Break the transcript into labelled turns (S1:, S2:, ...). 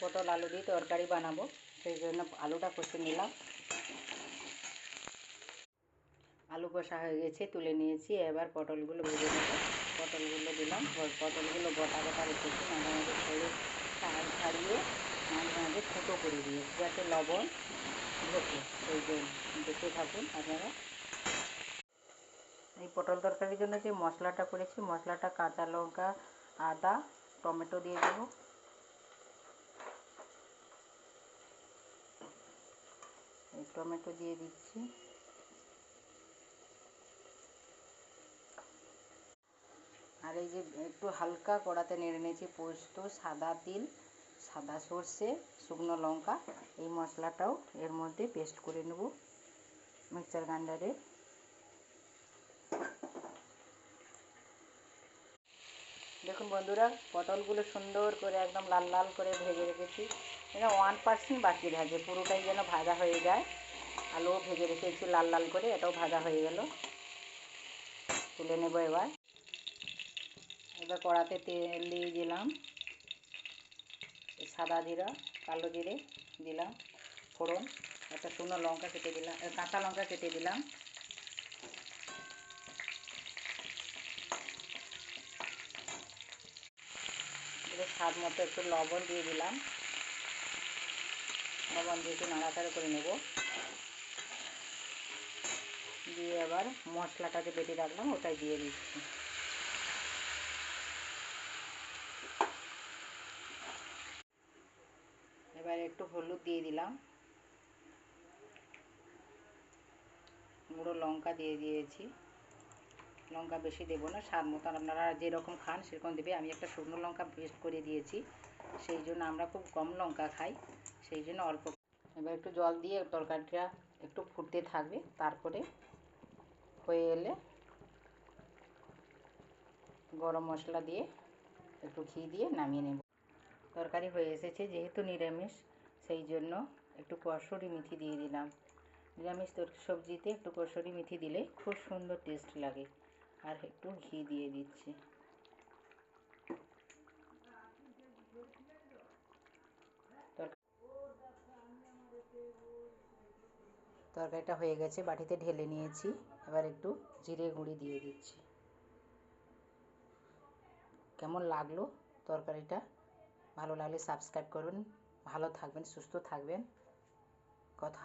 S1: পটল আলু দিয়ে তরকারি বানাবো, সেই জন্য আলুটা কষে নিলাম। আলু কষা হয়ে গেছে, তুলে নিয়েছি। এবার পটলগুলো ভেজে নেব। পটলগুলো দিলাম। পটলগুলো গোটা গোটা রেখেছি, মাঝে মাঝে ছেড়ে ছাড়িয়ে মাঝে মাঝে ফুটো করে দিয়েছি যাতে লবণ ঢোকে। সেই জন্য দেখে থাকুন আপনারা। এই পটল তরকারির জন্য যে মশলাটা করেছি, মশলাটা কাঁচা লঙ্কা, আদা, টমেটো দিয়ে দেবো। এই টমেটো দিয়ে দিচ্ছি। আর এই যে একটু হালকা কড়াতে নেড়ে নিয়েছি পোস্ত, সাদা তিল, সাদা সর্ষে, শুকনো লঙ্কা। এই মশলাটাও এর মধ্যে পেস্ট করে নেব মিক্সার গ্রাইন্ডারে। দেখুন বন্ধুরা, পটলগুলো সুন্দর করে একদম লাল লাল করে ভেজে রেখেছি। এটা 1% বাকি ভাজে, পুরোটাই যেন ভাজা হয়ে যায়। আলুও ভেজে রেখেছি লাল লাল করে, এটাও ভাজা হয়ে গেল। তুলে নেব। এবার কড়াতে তেল দিয়ে দিলাম। সাদা জিরা, কালো জিরে দিলাম ফোড়ন। একটা শুকনো লঙ্কা কেটে দিলাম, কাঁচা লঙ্কা কেটে দিলাম। এবার স্বাদ মতো একটু লবণ দিয়ে দিলাম। লবণ দিয়ে একটু নাড়াচাড়া করে নেব। দিয়ে এবার মশলাটা যে বেটে রাখলাম ওটাই দিয়ে দিচ্ছি। এবার একটু হলুদ দিয়ে দিলাম। গুঁড়ো লঙ্কা দিয়ে দিয়েছি। লঙ্কা বেশি দেবো না, স্বাদ মতো আপনারা যেরকম খান সেরকম দেবে। আমি একটা শুকনো লঙ্কা পেস্ট করে দিয়েছি, সেই জন্য আমরা খুব কম লঙ্কা খাই, সেই জন্য অল্প। এবার একটু জল দিয়ে তরকারিটা একটু ফুটতে থাকবে। তারপরে হয়ে এলে গরম মশলা দিয়ে একটু ঘি দিয়ে নামিয়ে নেব। তরকারি হয়ে এসেছে, যেহেতু নিরামিষ সেই জন্য একটু কসুরি মেথি দিয়ে দিলাম। নিরামিষ সবজিতে একটু কসুরি মেথি দিলে খুব সুন্দর টেস্ট লাগে। আর একটু ঘি দিয়ে দিচ্ছি। তরকারিটা হয়ে গেছে, বাটিতে ঢেলে নিয়েছি। এবার একটু জিরে গুঁড়ি দিয়ে দিচ্ছি। কেমন লাগলো তরকারিটা? ভালো লাগলে সাবস্ক্রাইব করুন। ভালো থাকবেন, সুস্থ থাকবেন।